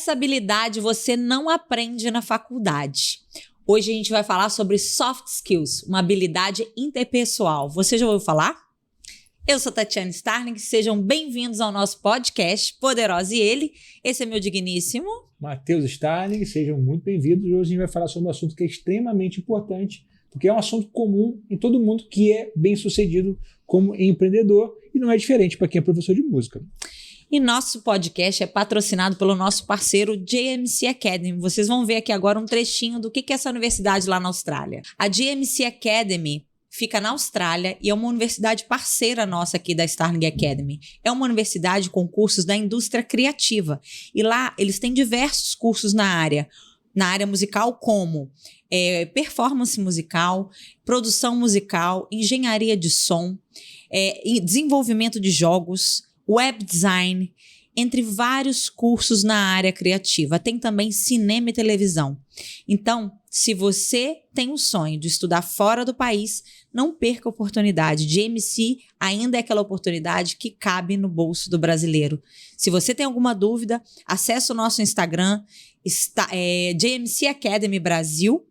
Essa habilidade você não aprende na faculdade. Hoje a gente vai falar sobre soft skills, uma habilidade interpessoal. Você já ouviu falar? Eu sou Tatiana Starling, sejam bem-vindos ao nosso podcast Poderosa e Ele. Esse é meu digníssimo Matheus Starling, sejam muito bem-vindos. Hoje a gente vai falar sobre um assunto que é extremamente importante, porque é um assunto comum em todo mundo que é bem-sucedido como empreendedor e não é diferente para quem é professor de música. E nosso podcast é patrocinado pelo nosso parceiro JMC Academy. Vocês vão ver aqui agora um trechinho do que é essa universidade lá na Austrália. A JMC Academy fica na Austrália e é uma universidade parceira nossa aqui da Starling Academy. É uma universidade com cursos da indústria criativa. E lá eles têm diversos cursos na área musical, como performance musical, produção musical, engenharia de som, desenvolvimento de jogos, web design, entre vários cursos na área criativa. Tem também cinema e televisão. Então, se você tem um sonho de estudar fora do país, não perca a oportunidade. JMC ainda é aquela oportunidade que cabe no bolso do brasileiro. Se você tem alguma dúvida, acesse o nosso Instagram, JMC Academy Brasil,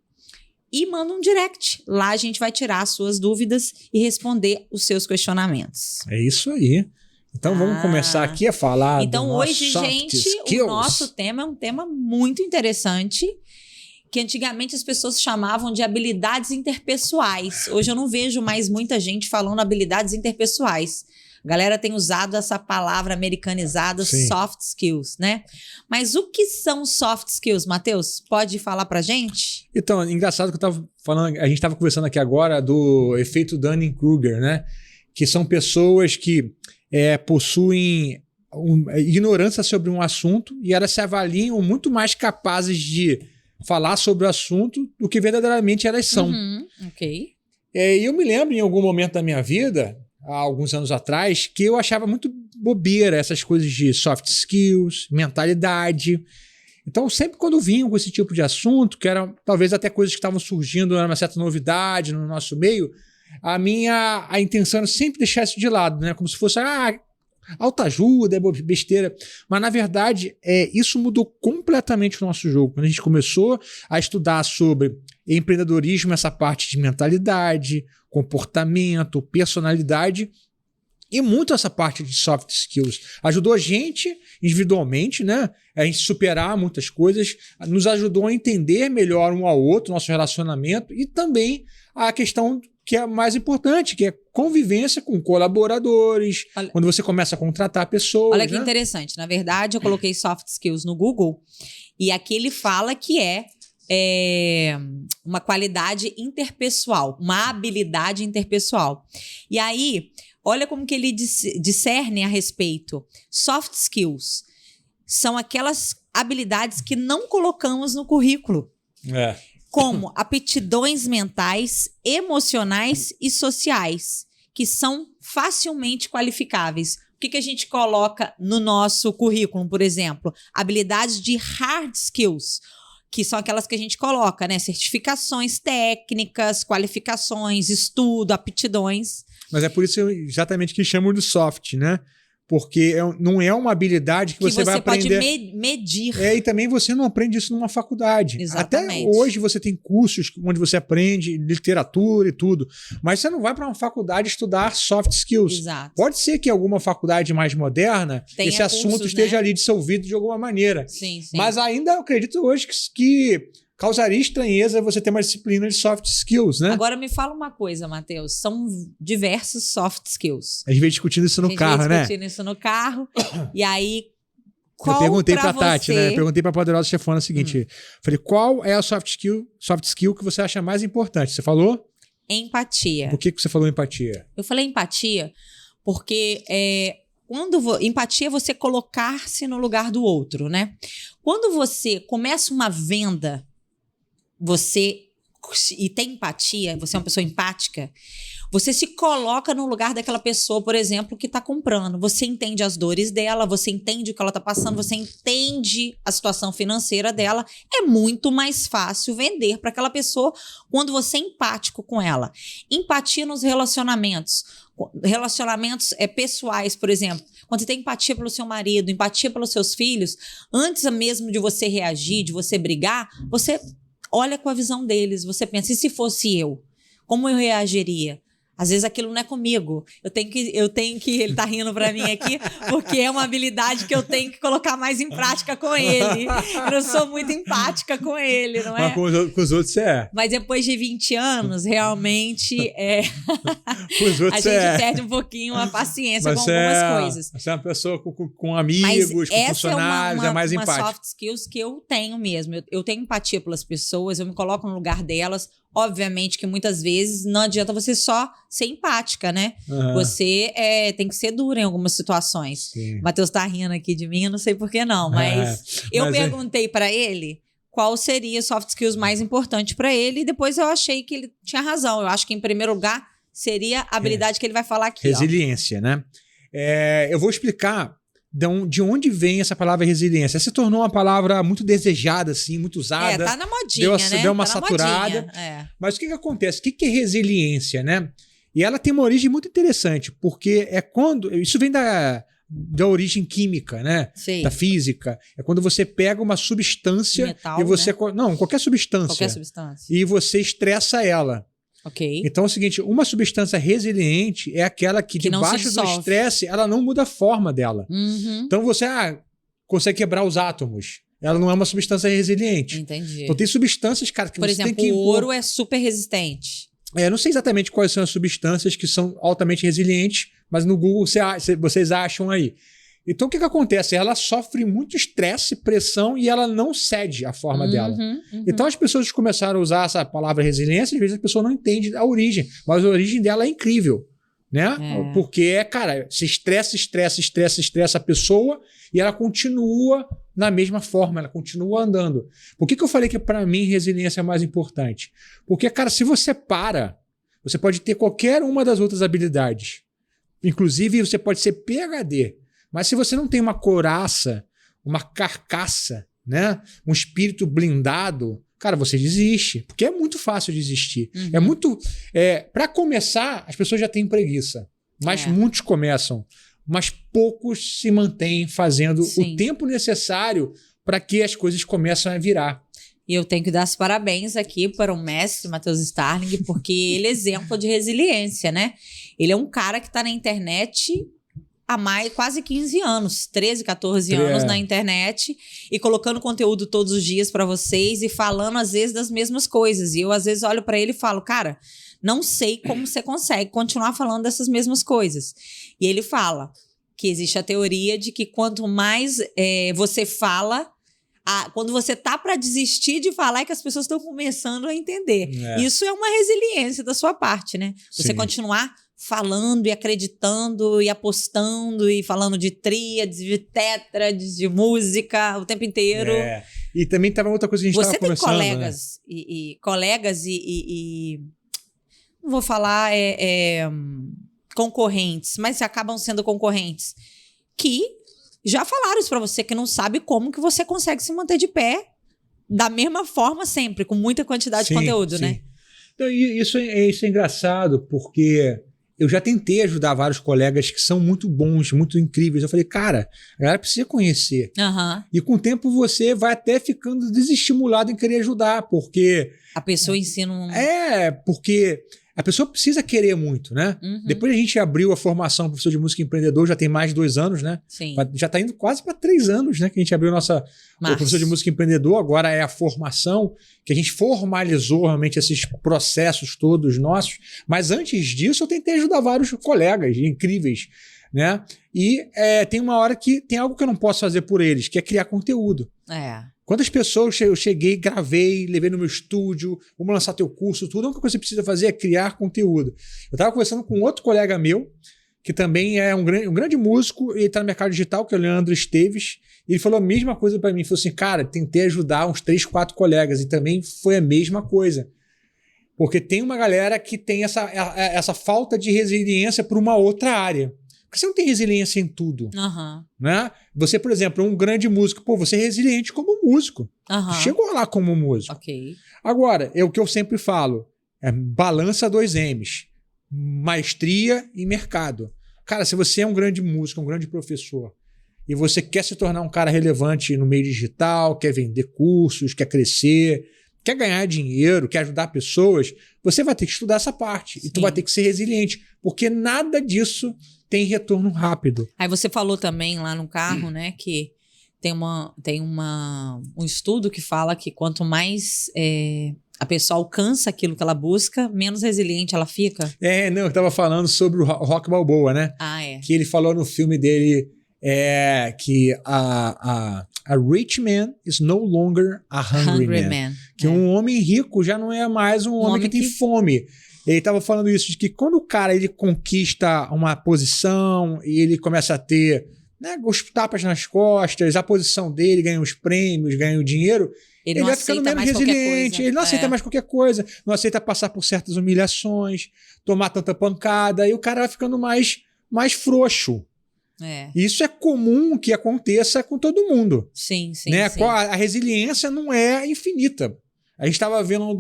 e manda um direct. Lá a gente vai tirar as suas dúvidas e responder os seus questionamentos. É isso aí. Então vamos começar aqui a falar então, do nosso hoje, soft gente, skills. O nosso tema é um tema muito interessante, que antigamente as pessoas chamavam de habilidades interpessoais. Hoje eu não vejo mais muita gente falando habilidades interpessoais. A galera tem usado essa palavra americanizada, Sim. soft skills, né? Mas o que são soft skills, Matheus? Pode falar pra gente? Então, engraçado que eu tava falando, a gente estava conversando aqui agora do efeito Dunning-Kruger, né? Que são pessoas que possuem ignorância sobre um assunto e elas se avaliam muito mais capazes de falar sobre o assunto do que verdadeiramente elas são. Ok. E eu me lembro em algum momento da minha vida, há alguns anos atrás, que eu achava muito bobeira essas coisas de soft skills, mentalidade. Então, sempre quando vinham com esse tipo de assunto, que eram talvez até coisas que estavam surgindo, era uma certa novidade no nosso meio, a intenção era sempre deixar isso de lado, né? Como se fosse autoajuda, besteira. Mas, na verdade, isso mudou completamente o nosso jogo. Quando a gente começou a estudar sobre empreendedorismo, essa parte de mentalidade, comportamento, personalidade e muito essa parte de soft skills. Ajudou a gente individualmente, né? A gente superar muitas coisas, nos ajudou a entender melhor um ao outro, nosso relacionamento e também a questão que é mais importante, que é convivência com colaboradores, quando você começa a contratar pessoas. Olha que interessante. Na verdade, eu coloquei soft skills no Google e aqui ele fala que é uma qualidade interpessoal, uma habilidade interpessoal. E aí, olha como que ele discerne a respeito. Soft skills são aquelas habilidades que não colocamos no currículo. Como aptidões mentais, emocionais e sociais, que são facilmente qualificáveis. O que a gente coloca no nosso currículo, por exemplo? Habilidades de hard skills, que são aquelas que a gente coloca, né? Certificações técnicas, qualificações, estudo, aptidões. Mas é por isso exatamente que chamam de soft, né? Porque não é uma habilidade que você vai aprender. Pode medir. E também você não aprende isso numa faculdade. Exatamente. Até hoje você tem cursos onde você aprende literatura e tudo, mas você não vai para uma faculdade estudar soft skills. Exato. Pode ser que alguma faculdade mais moderna esse assunto esteja ali dissolvido de alguma maneira. Sim. Mas ainda eu acredito hoje que causaria estranheza você ter uma disciplina de soft skills, né? Agora me fala uma coisa, Matheus. São diversos soft skills. A gente veio discutindo isso no carro, né? Isso no carro. E aí, qual eu perguntei pra você... Tati, né? Eu perguntei pra Poderosa Chefona o seguinte. Falei, qual é a soft skill que você acha mais importante? Você falou? Empatia. Por que você falou empatia? Eu falei empatia porque empatia é você colocar-se no lugar do outro, né? Quando você começa uma venda, você e tem empatia, você é uma pessoa empática, você se coloca no lugar daquela pessoa, por exemplo, que está comprando. Você entende as dores dela, você entende o que ela está passando, você entende a situação financeira dela. É muito mais fácil vender para aquela pessoa quando você é empático com ela. Empatia nos relacionamentos. Relacionamentos pessoais, por exemplo. Quando você tem empatia pelo seu marido, empatia pelos seus filhos, antes mesmo de você reagir, de você brigar, você olha com a visão deles. Você pensa, e se fosse eu? Como eu reagiria? Às vezes aquilo não é comigo. Eu tenho que ele tá rindo pra mim aqui, porque é uma habilidade que eu tenho que colocar mais em prática com ele. Eu não sou muito empática com ele, não é? Mas com os outros você é. Mas depois de 20 anos, realmente Com os outros a gente perde um pouquinho a paciência com algumas coisas. Você é uma pessoa com amigos, com funcionários, é mais empática. Uma soft skills que eu tenho mesmo. Eu tenho empatia pelas pessoas, eu me coloco no lugar delas. Obviamente que muitas vezes não adianta você só ser empática, né? Uhum. Você tem que ser dura em algumas situações. O Matheus tá rindo aqui de mim, eu não sei por que não, mas eu perguntei para ele qual seria o soft skills mais importante para ele e depois eu achei que ele tinha razão. Eu acho que em primeiro lugar seria a habilidade que ele vai falar aqui. Resiliência, né? Eu vou explicar de onde vem essa palavra resiliência. Se tornou uma palavra muito desejada, assim, muito usada. Tá na modinha, né? Deu uma saturada. Mas o que acontece? O que é resiliência, né? E ela tem uma origem muito interessante, porque isso vem da origem química, né? Sim. Da física. É quando você pega uma substância metal, e você... né? Não, qualquer substância. Qualquer substância. E você estressa ela. Ok. Então é o seguinte, uma substância resiliente é aquela que debaixo do estresse, ela não muda a forma dela. Uhum. Então você consegue quebrar os átomos. Ela não é uma substância resiliente. Entendi. Então tem substâncias, cara, que por você exemplo, tem que impor. O ouro é super resistente. Eu não sei exatamente quais são as substâncias que são altamente resilientes, mas no Google vocês acham aí. Então, o que acontece? Ela sofre muito estresse, pressão e ela não cede a forma dela. Então, as pessoas começaram a usar essa palavra resiliência, às vezes a pessoa não entende a origem, mas a origem dela é incrível, né? Porque, cara, se estressa a pessoa e ela continua na mesma forma, ela continua andando. Por que eu falei que, para mim, resiliência é mais importante? Porque, cara, se você você pode ter qualquer uma das outras habilidades. Inclusive, você pode ser PhD. Mas se você não tem uma couraça, uma carcaça, né? Um espírito blindado, cara, você desiste. Porque é muito fácil desistir. É muito... para começar, as pessoas já têm preguiça. Mas muitos começam. Mas poucos se mantêm fazendo o tempo necessário para que as coisas comecem a virar. E eu tenho que dar os parabéns aqui para o mestre Matheus Starling, porque ele é exemplo de resiliência, né? Ele é um cara que está na internet... há quase 15 anos, 13, 14 anos na internet e colocando conteúdo todos os dias para vocês e falando às vezes das mesmas coisas. E eu às vezes olho para ele e falo, cara, não sei como você consegue continuar falando dessas mesmas coisas. E ele fala que existe a teoria de que quanto mais você fala, quando você tá para desistir de falar é que as pessoas estão começando a entender. Isso é uma resiliência da sua parte, né? Você continuar falando e acreditando e apostando e falando de tríades, de tétrades, de música o tempo inteiro. E também tava outra coisa que a gente estava conversando. Você tem colegas e não vou falar concorrentes, mas acabam sendo concorrentes que já falaram isso pra você, que não sabe como que você consegue se manter de pé da mesma forma sempre, com muita quantidade de conteúdo, né? Então, isso é engraçado, porque eu já tentei ajudar vários colegas que são muito bons, muito incríveis. Eu falei, cara, a galera precisa conhecer. E com o tempo você vai até ficando desestimulado em querer ajudar, porque... a pessoa ensina porque a pessoa precisa querer muito, né? Depois a gente abriu a formação professor de música empreendedor, já tem mais de 2 anos, né? Sim. Já está indo quase para 3 anos, né? Que a gente abriu o professor de música empreendedor, agora é a formação, que a gente formalizou realmente esses processos todos nossos. Mas antes disso, eu tentei ajudar vários colegas incríveis, né? E tem uma hora que tem algo que eu não posso fazer por eles, que é criar conteúdo. Quantas pessoas eu cheguei, gravei, levei no meu estúdio, vamos lançar teu curso, tudo. A única coisa que você precisa fazer é criar conteúdo. Eu estava conversando com outro colega meu, que também é um grande músico, ele está no mercado digital, que é o Leandro Esteves, e ele falou a mesma coisa para mim. Ele falou assim, cara, tentei ajudar uns 3, 4 colegas, e também foi a mesma coisa. Porque tem uma galera que tem essa falta de resiliência para uma outra área. Porque você não tem resiliência em tudo. Né? Você, por exemplo, é um grande músico. Pô, você é resiliente como músico. Chegou lá como músico. Ok. Agora, é o que eu sempre falo. Balança 2 M's. Maestria e mercado. Cara, se você é um grande músico, um grande professor, e você quer se tornar um cara relevante no meio digital, quer vender cursos, quer crescer, quer ganhar dinheiro, quer ajudar pessoas, você vai ter que estudar essa parte. Sim. E tu vai ter que ser resiliente, porque nada disso tem retorno rápido. Aí você falou também lá no carro, né, que tem um estudo que fala que quanto mais a pessoa alcança aquilo que ela busca, menos resiliente ela fica. Eu tava falando sobre o Rock Balboa, né? Que ele falou no filme dele que a rich man is no longer a hungry man. Que um homem rico já não é mais um homem que tem fome. Ele estava falando isso, de que quando o cara ele conquista uma posição e ele começa a ter, né, os tapas nas costas, a posição dele, ganha os prêmios, ganha o dinheiro, ele vai ficando menos resiliente, ele não aceita mais qualquer coisa, não aceita passar por certas humilhações, tomar tanta pancada, e o cara vai ficando mais frouxo. Isso é comum que aconteça com todo mundo. Sim. Né? Sim. A resiliência não é infinita. A gente estava vendo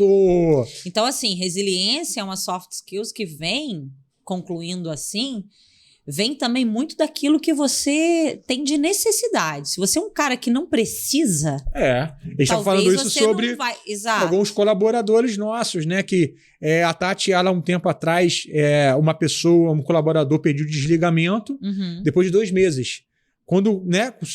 Então, assim, resiliência é uma soft skills que vem, concluindo assim, vem também muito daquilo que você tem de necessidade. Se você é um cara que não precisa... A gente estava falando isso sobre alguns colaboradores nossos, né? Que a Tati, ela, um tempo atrás, um colaborador pediu desligamento depois de 2 meses.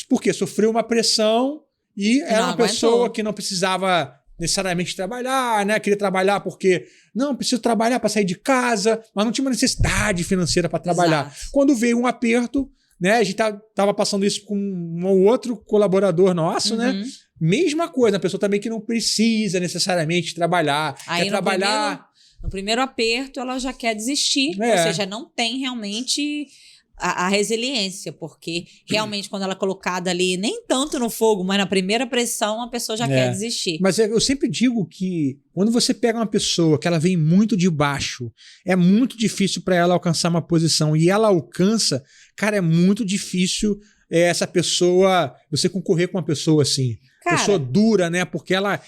Porque sofreu uma pressão e era uma pessoa que não precisava necessariamente trabalhar, né? Queria trabalhar porque não, preciso trabalhar para sair de casa, mas não tinha uma necessidade financeira para trabalhar. Exato. Quando veio um aperto, né? A gente tava passando isso com um outro colaborador nosso, né? Mesma coisa, a pessoa também que não precisa necessariamente trabalhar. Aí quer trabalhar. No primeiro aperto, ela já quer desistir, ou seja, não tem realmente a resiliência, porque realmente quando ela é colocada ali, nem tanto no fogo, mas na primeira pressão, a pessoa já quer desistir. Mas eu sempre digo que quando você pega uma pessoa que ela vem muito de baixo, é muito difícil para ela alcançar uma posição, e ela alcança, cara, é muito difícil essa pessoa, você concorrer com uma pessoa assim. Cara, pessoa dura, né? Porque ela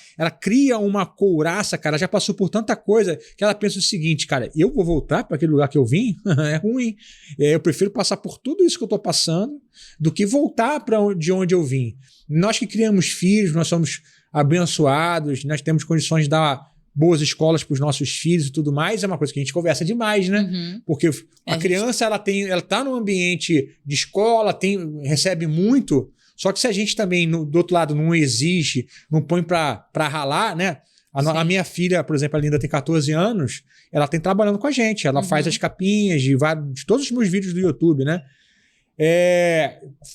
cria uma couraça, cara. Já passou por tanta coisa que ela pensa o seguinte, cara, eu vou voltar para aquele lugar que eu vim? É ruim. Eu prefiro passar por tudo isso que eu tô passando do que voltar de onde eu vim. Nós que criamos filhos, nós somos abençoados, nós temos condições de dar boas escolas para os nossos filhos e tudo mais. É uma coisa que a gente conversa demais, né? Porque a criança, ela tá num ambiente de escola, recebe muito. Só que se a gente também, do outro lado, não exige, não põe pra ralar, né? A minha filha, por exemplo, a Linda tem 14 anos, ela tem trabalhando com a gente. Ela faz as capinhas de todos os meus vídeos do YouTube, né?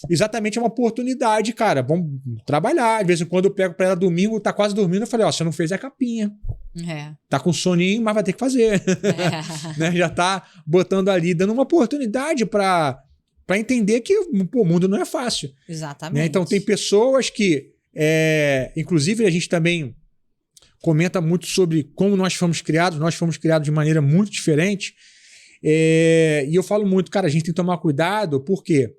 Exatamente, é uma oportunidade, cara. Vamos trabalhar. De vez em quando eu pego pra ela domingo, tá quase dormindo, eu falei, você não fez a capinha. Tá com soninho, mas vai ter que fazer. Né? Já tá botando ali, dando uma oportunidade para entender que o mundo não é fácil. Exatamente. Né? Então, tem pessoas que... inclusive, a gente também comenta muito sobre como nós fomos criados. Nós fomos criados de maneira muito diferente. E eu falo muito, cara, a gente tem que tomar cuidado, porque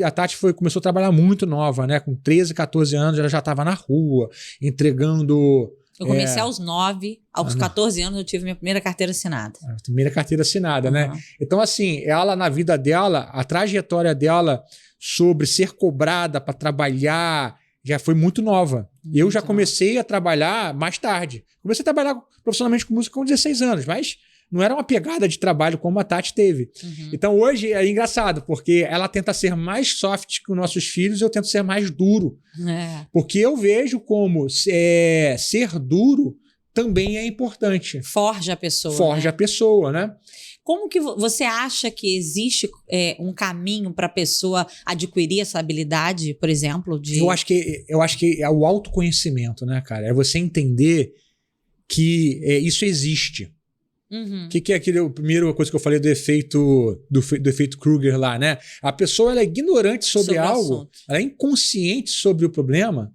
a Tati começou a trabalhar muito nova, né? Com 13, 14 anos, ela já estava na rua, entregando... Eu comecei aos 9, aos 14 anos eu tive minha primeira carteira assinada. A primeira carteira assinada, né? Então, assim, ela na vida dela, a trajetória dela sobre ser cobrada para trabalhar já foi muito nova. Eu já comecei a trabalhar mais tarde. Comecei a trabalhar profissionalmente com música com 16 anos, mas não era uma pegada de trabalho como a Tati teve. Então, hoje é engraçado, porque ela tenta ser mais soft que os nossos filhos e eu tento ser mais duro. Porque eu vejo como ser duro também é importante. Forja a pessoa. Forja a pessoa, né? Como que você acha que existe um caminho para a pessoa adquirir essa habilidade, por exemplo? Eu acho que é o autoconhecimento, né, cara? É você entender que isso existe. Que é a primeira coisa que eu falei do efeito Kruger lá, né? A pessoa ela é ignorante sobre algo, ela é inconsciente sobre o problema,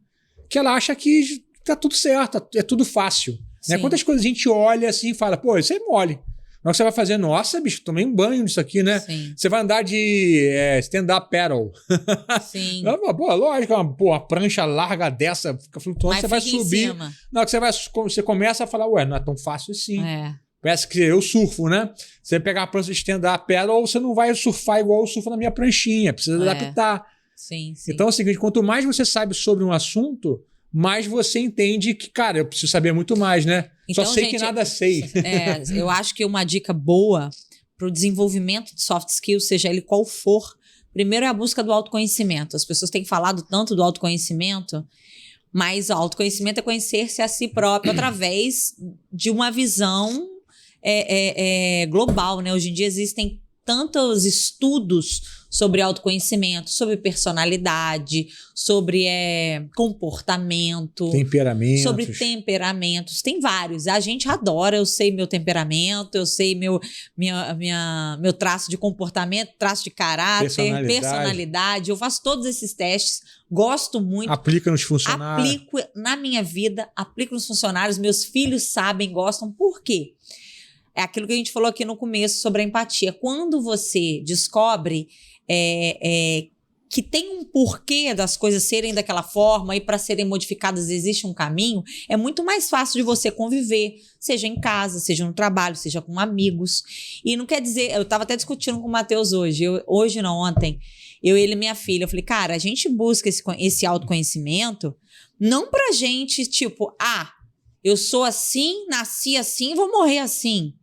que ela acha que tá tudo certo, é tudo fácil. Né? Sim. Quantas coisas a gente olha assim e fala, pô, isso é mole. Na hora que você vai fazer, nossa, bicho, tomei um banho nisso aqui, né? Sim. Você vai andar de stand-up paddle. Sim. Pô, lógico, uma prancha larga dessa, fica flutuando, Mas você vai fica em subir. cima. Na hora que você começa a falar, ué, não é tão fácil assim. É. Parece que eu surfo, né? Você pegar a prancha de stand-up paddle, você não vai surfar igual eu surfo na minha pranchinha, precisa adaptar. Sim, sim. Então é o seguinte, quanto mais você sabe sobre um assunto, mais você entende que, cara, eu preciso saber muito mais, né? Então, Só sei gente, que nada sei. eu acho que uma dica boa para o desenvolvimento de soft skills, seja ele qual for, primeiro é a busca do autoconhecimento. As pessoas têm falado tanto do autoconhecimento, mas o autoconhecimento é conhecer-se a si próprio através de uma visão global, né? Hoje em dia existem tantos estudos sobre autoconhecimento, sobre personalidade, sobre comportamento, sobre temperamentos. Tem vários. A gente adora, eu sei meu temperamento, eu sei meu traço de comportamento, traço de caráter, personalidade. Eu faço todos esses testes, gosto muito. Aplica nos funcionários. Aplico na minha vida, aplico nos funcionários. Meus filhos sabem, gostam. Por quê? É aquilo que a gente falou aqui no começo sobre a empatia. Quando você descobre que tem um porquê das coisas serem daquela forma e para serem modificadas existe um caminho, é muito mais fácil de você conviver, seja em casa, seja no trabalho, seja com amigos. E não quer dizer... Eu estava até discutindo com o Matheus hoje. Ontem, ele e minha filha. Eu falei, cara, a gente busca esse autoconhecimento não pra gente, tipo, eu sou assim, nasci assim, vou morrer assim.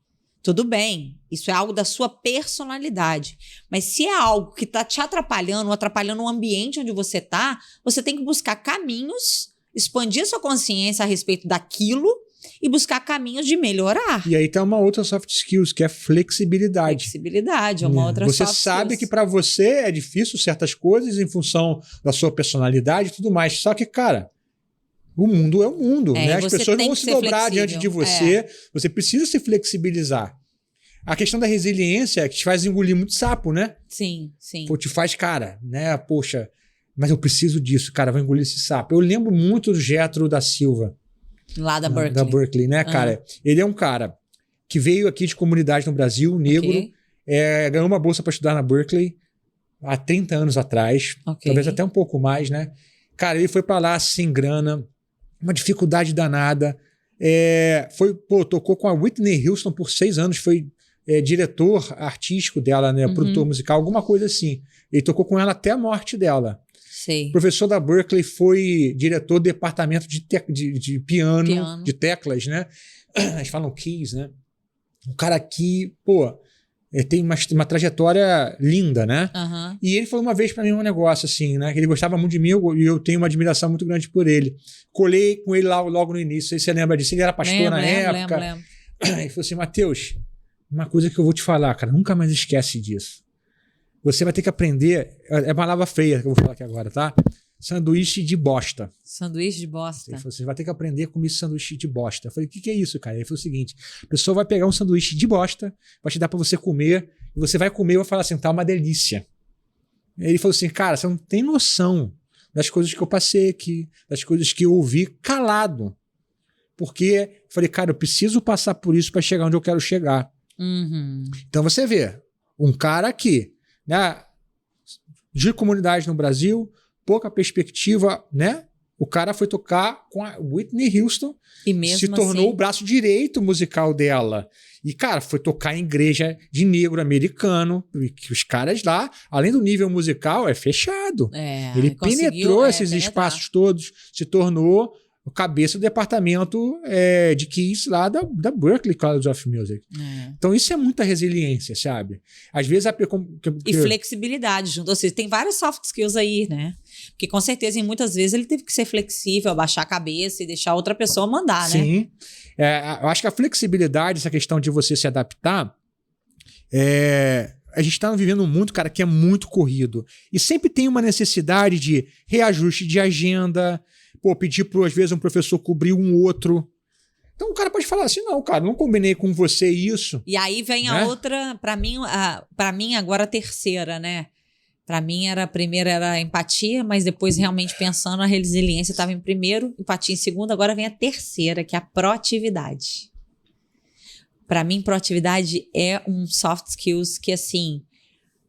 Tudo bem, isso é algo da sua personalidade. Mas se é algo que está te atrapalhando, ou atrapalhando o ambiente onde você está, você tem que buscar caminhos, expandir sua consciência a respeito daquilo e buscar caminhos de melhorar. E aí tem uma outra soft skills, que é flexibilidade. Flexibilidade é uma outra você soft skills. Você sabe que para você é difícil certas coisas em função da sua personalidade e tudo mais. Só que, cara... O mundo é o mundo, né? As pessoas não vão se dobrar diante de você. Você precisa se flexibilizar. A questão da resiliência é que te faz engolir muito sapo, né? Sim, sim. Pô, te faz, cara, né? Poxa, mas eu preciso disso, cara, vou engolir esse sapo. Eu lembro muito do Getro da Silva. Lá da Berkeley. Da Berkeley, né, cara? Ele é um cara que veio aqui de comunidade no Brasil, negro, ganhou uma bolsa para estudar na Berkeley há 30 anos atrás, talvez até um pouco mais, né? Cara, ele foi para lá sem grana, uma dificuldade danada. Tocou com a Whitney Houston por 6 anos, foi diretor artístico dela, né? Produtor musical, alguma coisa assim. Ele tocou com ela até a morte dela. Sei. Professor da Berkeley, foi diretor do departamento de piano, de teclas, né? Eles falam keys, né? Um cara que, tem uma trajetória linda, né? E ele falou uma vez pra mim um negócio assim, né? Que ele gostava muito de mim e eu tenho uma admiração muito grande por ele. Colei com ele lá logo no início, não sei se você lembra disso. Ele era pastor na época. Lembro. Ele falou assim, Matheus, uma coisa que eu vou te falar, cara, nunca mais esquece disso. Você vai ter que aprender, é uma palavra feia que eu vou falar aqui agora, tá? Sanduíche de bosta. Sanduíche de bosta. Ele falou assim, vai ter que aprender a comer sanduíche de bosta. Eu falei, o que é isso, cara? Ele falou o seguinte, a pessoa vai pegar um sanduíche de bosta, vai te dar pra você comer, e você vai comer e vai falar assim, tá uma delícia. Ele falou assim, cara, você não tem noção das coisas que eu passei aqui, das coisas que eu ouvi calado. Porque eu falei, cara, eu preciso passar por isso pra chegar onde eu quero chegar. Então você vê, um cara aqui, né, de comunidade no Brasil, pouca perspectiva, né? O cara foi tocar com a Whitney Houston e mesmo se tornou assim... o braço direito musical dela. E, cara, foi tocar em igreja de negro americano, que os caras lá, além do nível musical, é fechado. Ele penetrou esses espaços todos, se tornou o cabeça do departamento de keys lá da Berklee College of Music. Então isso é muita resiliência, sabe? Às vezes... E flexibilidade junto. Ou seja, tem vários soft skills aí, né? Porque com certeza, em muitas vezes, ele teve que ser flexível, abaixar a cabeça e deixar outra pessoa mandar, né? Sim. Eu acho que a flexibilidade, essa questão de você se adaptar, a gente está vivendo um mundo, cara, que é muito corrido. E sempre tem uma necessidade de reajuste de agenda, pedir, às vezes, um professor cobrir um outro. Então o cara pode falar assim, não, cara, não combinei com você isso. E aí vem a outra, para mim agora a terceira, né? Para mim, a primeira era a empatia, mas depois, realmente pensando, a resiliência estava em primeiro, empatia em segundo, agora vem a terceira, que é a proatividade. Para mim, proatividade é um soft skills que, assim,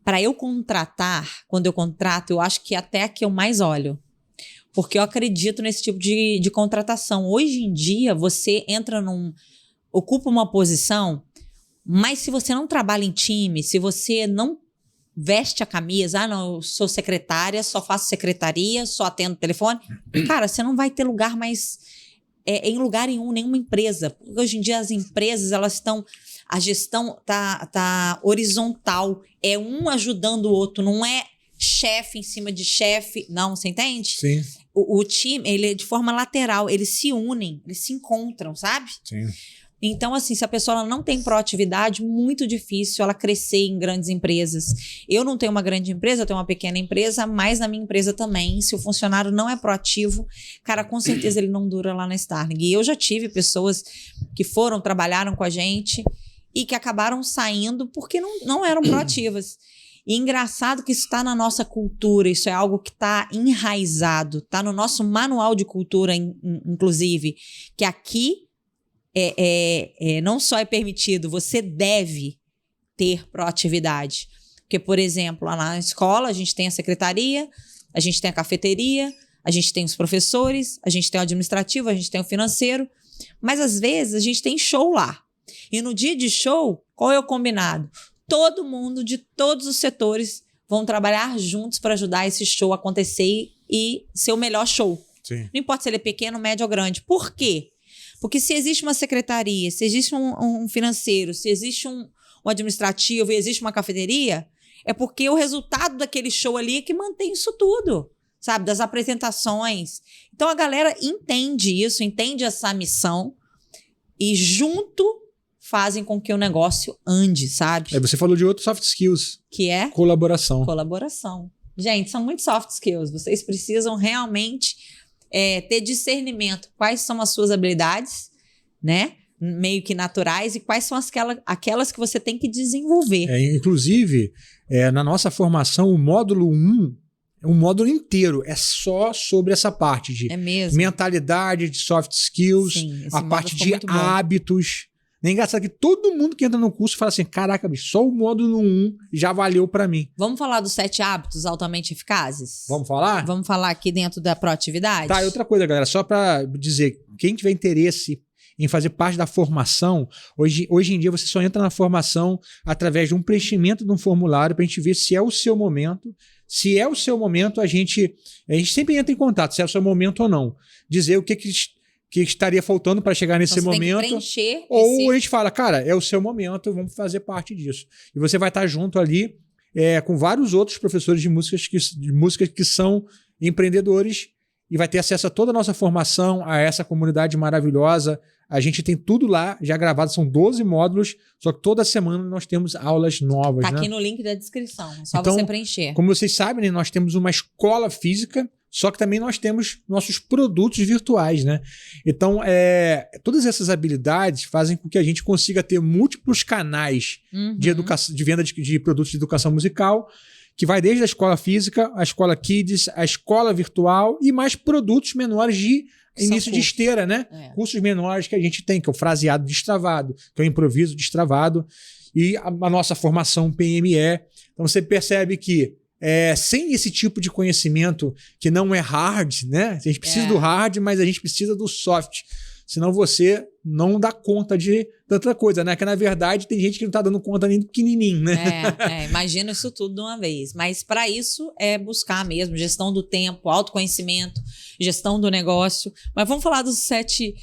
para eu contratar, quando eu contrato, eu acho que até a que eu mais olho. Porque eu acredito nesse tipo de contratação. Hoje em dia, você ocupa uma posição, mas se você não trabalha em time, se você não veste a camisa, não, eu sou secretária, só faço secretaria, só atendo telefone, cara, você não vai ter lugar mais em lugar nenhum, nenhuma empresa. Porque hoje em dia as empresas, a gestão tá horizontal, é um ajudando o outro, não é chefe em cima de chefe, não, você entende? Sim. O time, ele é de forma lateral, eles se unem, eles se encontram, sabe? Sim. Então, assim, se a pessoa ela não tem proatividade, muito difícil ela crescer em grandes empresas. Eu não tenho uma grande empresa, eu tenho uma pequena empresa, mas na minha empresa também, se o funcionário não é proativo, cara, com certeza ele não dura lá na Starling. E eu já tive pessoas que trabalharam com a gente e que acabaram saindo porque não eram proativas. E engraçado que isso está na nossa cultura, isso é algo que está enraizado, está no nosso manual de cultura, inclusive, que aqui não só é permitido, você deve ter proatividade. Porque, por exemplo, lá na escola a gente tem a secretaria, a gente tem a cafeteria, a gente tem os professores, a gente tem o administrativo, a gente tem o financeiro, mas às vezes a gente tem show lá. E no dia de show, qual é o combinado? Todo mundo de todos os setores vão trabalhar juntos para ajudar esse show a acontecer e ser o melhor show. Sim. Não importa se ele é pequeno, médio ou grande. Por quê? Porque se existe uma secretaria, se existe um financeiro, se existe um administrativo e existe uma cafeteria, é porque o resultado daquele show ali é que mantém isso tudo, sabe? Das apresentações. Então a galera entende isso, entende essa missão e junto fazem com que o negócio ande, sabe? Você falou de outros soft skills. Que é? Colaboração. Colaboração. Gente, são muito soft skills. Vocês precisam realmente ter discernimento. Quais são as suas habilidades, né? Meio que naturais, e quais são aquelas que você tem que desenvolver. Inclusive, na nossa formação, o módulo 1, um módulo inteiro é só sobre essa parte de mentalidade, de soft skills, Sim, a parte de hábitos. É engraçado que todo mundo que entra no curso fala assim, caraca, bicho, só o módulo 1 já valeu pra mim. Vamos falar dos 7 hábitos altamente eficazes? Vamos falar? Vamos falar aqui dentro da proatividade? Tá, e outra coisa, galera, só pra dizer, quem tiver interesse em fazer parte da formação, hoje em dia você só entra na formação através de um preenchimento de um formulário pra gente ver se é o seu momento. Se é o seu momento, a gente sempre entra em contato, se é o seu momento ou não. Dizer o que estaria faltando para chegar nesse momento. Tem que preencher ou a gente fala, cara, é o seu momento, vamos fazer parte disso. E você vai estar junto ali com vários outros professores de música que são empreendedores e vai ter acesso a toda a nossa formação, a essa comunidade maravilhosa. A gente tem tudo lá já gravado, são 12 módulos, só que toda semana nós temos aulas novas. Tá aqui no link da descrição, é só então, você preencher. Como vocês sabem, né, nós temos uma escola física, só que também nós temos nossos produtos virtuais, né? Então, todas essas habilidades fazem com que a gente consiga ter múltiplos canais de venda de produtos de educação musical, que vai desde a escola física, a escola Kids, a escola virtual e mais produtos menores de início de esteira, né? Cursos menores que a gente tem, que é o fraseado destravado, que é o improviso destravado, e a nossa formação PME. Então, você percebe que sem esse tipo de conhecimento que não é hard, né? A gente precisa do hard, mas a gente precisa do soft. Senão você não dá conta de tanta coisa, né? Que na verdade tem gente que não tá dando conta nem do pequenininho, né? Imagina isso tudo de uma vez. Mas para isso é buscar mesmo gestão do tempo, autoconhecimento, gestão do negócio. Mas vamos falar dos 7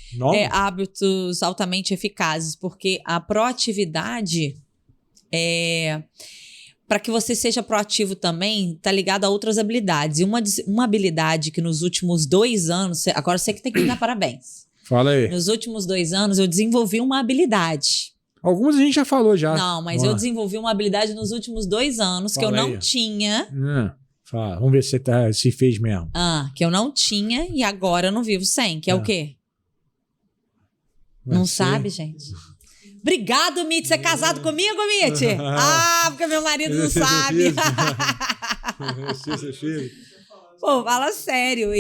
hábitos altamente eficazes, porque a proatividade para que você seja proativo também, está ligado a outras habilidades. E uma habilidade que nos últimos 2 anos... Agora você que tem que me dar parabéns. Fala aí. Nos últimos 2 anos, eu desenvolvi uma habilidade. Algumas a gente já falou já. Não, mas eu desenvolvi uma habilidade nos últimos 2 anos que eu não tinha. Fala. Vamos ver se se fez mesmo. Que eu não tinha e agora eu não vivo sem. Que é o quê? Não sabe, gente? Obrigado, Mitch. Você é casado comigo, Mitch? Porque meu marido não sabe. Seu filho. Pô, fala sério.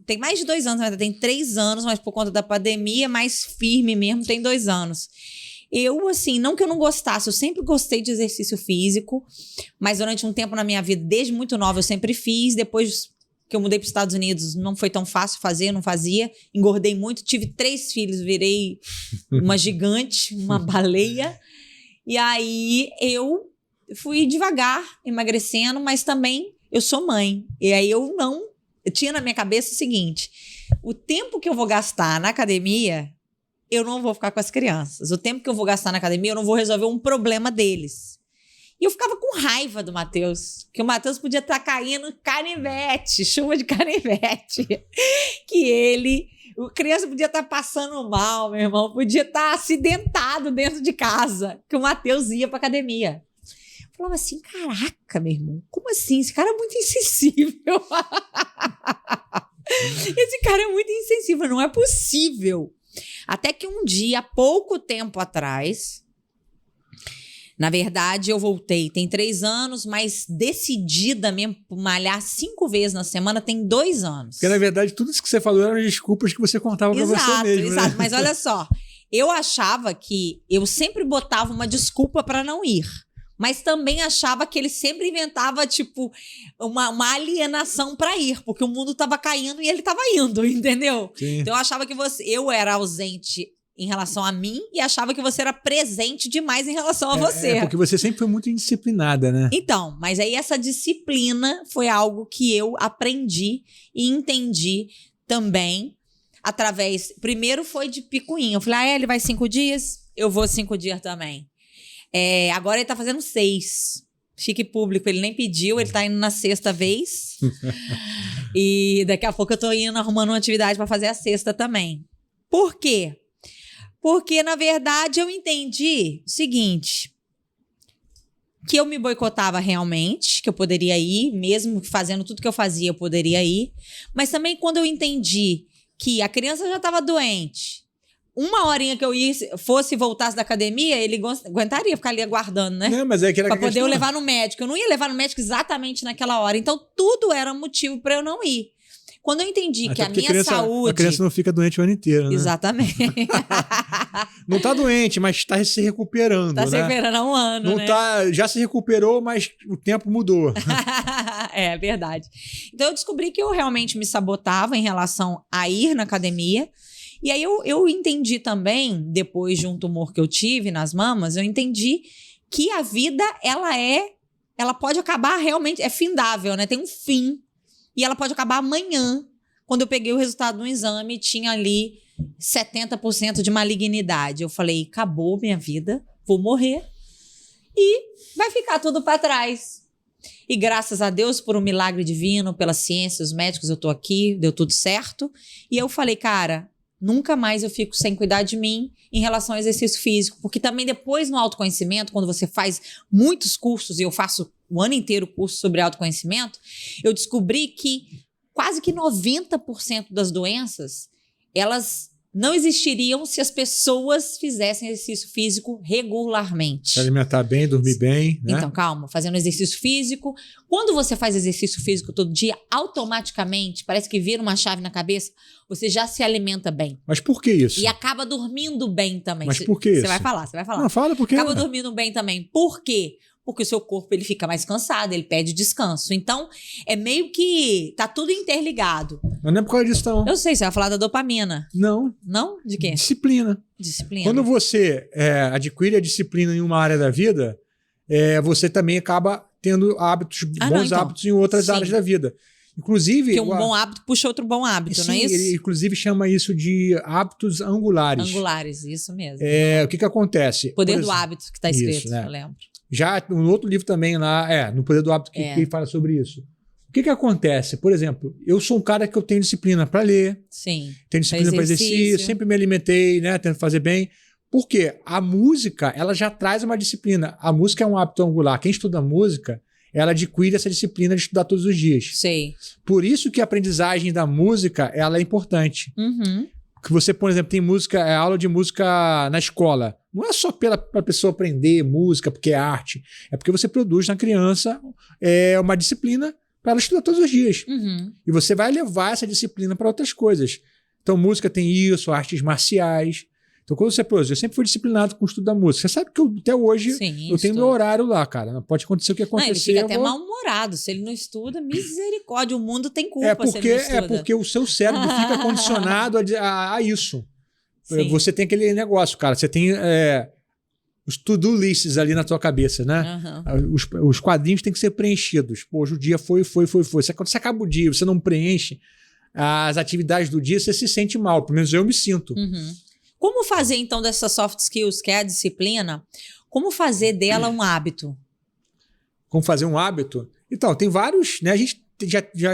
Tem mais de 2 anos, ainda tem 3 anos, mas por conta da pandemia, mais firme mesmo, tem 2 anos. Eu, assim, não que eu não gostasse, eu sempre gostei de exercício físico, mas durante um tempo na minha vida, desde muito nova, eu sempre fiz. Depois que eu mudei para os Estados Unidos, não foi tão fácil fazer, não fazia. Engordei muito, tive 3 filhos, virei uma gigante, uma baleia. E aí eu fui devagar, emagrecendo, mas também eu sou mãe. E aí eu tinha na minha cabeça o seguinte: o tempo que eu vou gastar na academia, eu não vou ficar com as crianças. O tempo que eu vou gastar na academia, eu não vou resolver um problema deles. E eu ficava com raiva do Matheus, que o Matheus podia estar caindo canivete, chuva de canivete. A criança podia estar passando mal, meu irmão, podia estar acidentado dentro de casa, que o Matheus ia pra academia. Eu falava assim, caraca, meu irmão, como assim? Esse cara é muito insensível. Esse cara é muito insensível, não é possível. Até que um dia, pouco tempo atrás, na verdade, eu voltei, tem 3 anos, mas decidida mesmo, malhar 5 vezes na semana, tem 2 anos. Porque, na verdade, tudo isso que você falou eram desculpas que você contava pra você mesmo. Exato, né? Mas olha só, eu achava que eu sempre botava uma desculpa para não ir. Mas também achava que ele sempre inventava, tipo, uma alienação para ir, porque o mundo tava caindo e ele tava indo, entendeu? Sim. Então eu achava que eu era ausente em relação a mim e achava que você era presente demais em relação a você. É porque você sempre foi muito indisciplinada, né? Então, mas aí essa disciplina foi algo que eu aprendi e entendi também através... Primeiro foi de picuinha. Eu falei, ele vai 5 dias? Eu vou 5 dias também. Agora ele tá fazendo 6. Chique público, ele nem pediu, ele tá indo na 6ª vez. E daqui a pouco eu tô indo arrumando uma atividade para fazer a 6ª também. Por quê? Porque, na verdade, eu entendi o seguinte, que eu me boicotava realmente, que eu poderia ir, mesmo fazendo tudo que eu fazia, eu poderia ir. Mas também quando eu entendi que a criança já estava doente, 1 horinha que eu fosse e voltasse da academia, ele aguentaria ficar ali aguardando, né? Não, mas é que era pra poder eu levar no médico. Eu não ia levar no médico exatamente naquela hora. Então, tudo era motivo para eu não ir. Quando eu entendi que a minha saúde... A criança não fica doente o ano inteiro, né? Exatamente. Não tá doente, mas tá se recuperando, Tá né? se recuperando há 1 ano, Não né? já se recuperou, mas o tempo mudou. É verdade. Então eu descobri que eu realmente me sabotava em relação a ir na academia. E aí eu entendi também, depois de um tumor que eu tive nas mamas, eu entendi que a vida, ela pode acabar realmente, é findável, né? Tem um fim. E ela pode acabar amanhã. Quando eu peguei o resultado do exame, tinha ali 70% de malignidade. Eu falei, acabou minha vida, vou morrer. E vai ficar tudo para trás. E graças a Deus, por um milagre divino, pela ciência, os médicos, eu tô aqui, deu tudo certo. E eu falei, cara, nunca mais eu fico sem cuidar de mim em relação ao exercício físico. Porque também depois no autoconhecimento, quando você faz muitos cursos, e eu faço o ano inteiro curso sobre autoconhecimento, eu descobri que quase que 90% das doenças, elas não existiriam se as pessoas fizessem exercício físico regularmente. Se alimentar bem, dormir bem, né? Então, calma, fazendo exercício físico. Quando você faz exercício físico todo dia, automaticamente, parece que vira uma chave na cabeça, você já se alimenta bem. Mas por que isso? E acaba dormindo bem também. Mas por que isso? Você vai falar. Não, fala por quê. Acaba dormindo bem também. Por quê? Porque o seu corpo ele fica mais cansado, ele pede descanso. Então, é meio que tá tudo interligado. Mas não é por causa disso, não. Eu sei, você vai falar da dopamina. Não. Não? De quê? Disciplina. Disciplina. Quando você adquire a disciplina em uma área da vida, você também acaba tendo bons hábitos em outras áreas da vida. Inclusive... Porque um bom hábito puxa outro bom hábito, não é isso? Ele inclusive chama isso de hábitos angulares. Angulares, isso mesmo. O que acontece? Poder do hábito que está escrito, isso, né? eu lembro. Já no outro livro também lá, no Poder do Hábito, que ele fala sobre isso. O que acontece? Por exemplo, eu sou um cara que eu tenho disciplina para ler, sim, tenho disciplina para exercício, sempre me alimentei, né, tento fazer bem. Por quê? A música, ela já traz uma disciplina. A música é um hábito angular. Quem estuda música, ela adquire essa disciplina de estudar todos os dias. Sei. Por isso que a aprendizagem da música, ela é importante. Uhum. Que você, por exemplo, tem música, aula de música na escola. Não é só para a pessoa aprender música, porque é arte. É porque você produz na criança uma disciplina para ela estudar todos os dias. Uhum. E você vai levar essa disciplina para outras coisas. Então, música tem isso, artes marciais. Então, quando você produz, eu sempre fui disciplinado com o estudo da música. Você sabe que até hoje eu tenho meu horário lá, cara. Não pode acontecer o que acontecer. Não, ele fica até mal-humorado. Se ele não estuda, misericórdia. O mundo tem culpa se ele não estuda. É porque o seu cérebro fica condicionado a isso. Sim. Você tem aquele negócio, cara. Você tem os to-do lists ali na tua cabeça, né? Uhum. Os quadrinhos têm que ser preenchidos. Pô, hoje o dia foi. Quando você acaba o dia, você não preenche as atividades do dia, você se sente mal. Pelo menos eu me sinto. Uhum. Como fazer, então, dessas soft skills, que é a disciplina, como fazer dela um hábito? Como fazer um hábito? Então, tem vários, né? A gente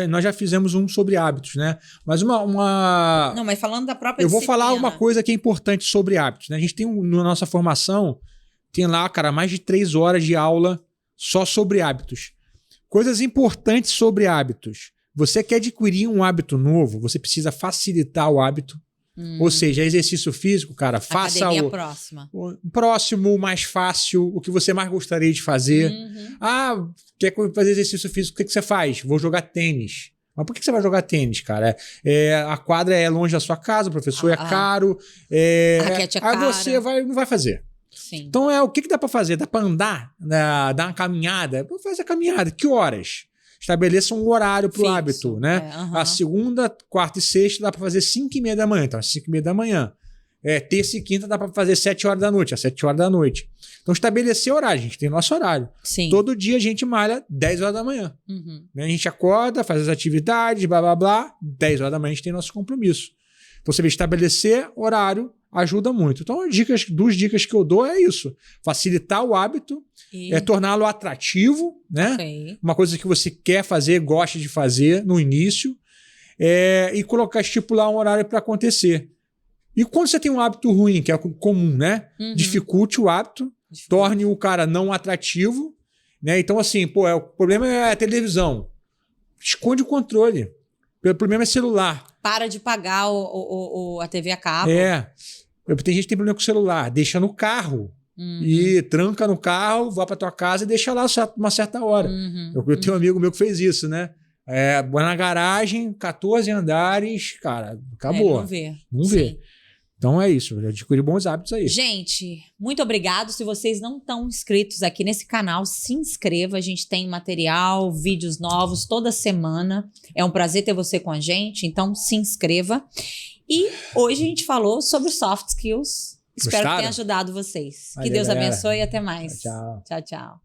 nós já fizemos um sobre hábitos, né? Mas Não, mas falando da própria disciplina. Eu vou disciplina. falar uma coisa que é importante sobre hábitos, né? A gente tem, na nossa formação, tem lá, cara, mais de 3 horas de aula só sobre hábitos. Coisas importantes sobre hábitos. Você quer adquirir um hábito novo, você precisa facilitar o hábito. Ou seja, exercício físico, cara, faça o próximo, o mais fácil, o que você mais gostaria de fazer. Uhum. Quer fazer exercício físico, o que você faz? Vou jogar tênis. Mas por que você vai jogar tênis, cara? A quadra é longe da sua casa, o professor é caro. A raquete é cara. Aí você não vai fazer. Sim. Então, o que dá para fazer? Dá para andar? Dar uma caminhada? Faz a caminhada. Que horas? Estabeleça um horário para o hábito, né? A segunda, quarta e sexta dá para fazer 5h30 da manhã. Então, às 5h30 da manhã. Terça e quinta dá para fazer 7 horas da noite, às 7 horas da noite. Então, estabelecer horário. A gente tem nosso horário. Sim. Todo dia a gente malha 10 horas da manhã. Uhum. Né? A gente acorda, faz as atividades, blá, blá, blá. 10 horas da manhã a gente tem nosso compromisso. Então, você vê, estabelecer horário ajuda muito. Então, duas dicas que eu dou é isso. Facilitar o hábito, torná-lo atrativo, né? Okay. Uma coisa que você quer fazer, gosta de fazer no início, e estipular um horário para acontecer. E quando você tem um hábito ruim, que é comum, né? Uhum. Dificulte o hábito, torne o cara não atrativo, né? Então, assim, o problema é a televisão. Esconde o controle. O problema é celular. Para de pagar a TV a cabo. Tem gente que tem problema com o celular. Deixa no carro. E tranca no carro, vai pra tua casa e deixa lá uma certa hora. Eu tenho um amigo meu que fez isso, né? Na garagem, 14 andares, cara, acabou. Não vê. Então é isso, eu adquiri bons hábitos aí. Gente, muito obrigado. Se vocês não estão inscritos aqui nesse canal, se inscreva. A gente tem material, vídeos novos toda semana. É um prazer ter você com a gente, então se inscreva. E hoje a gente falou sobre soft skills. Espero que tenha ajudado vocês. Que Deus abençoe e até mais. Tchau. Tchau, tchau.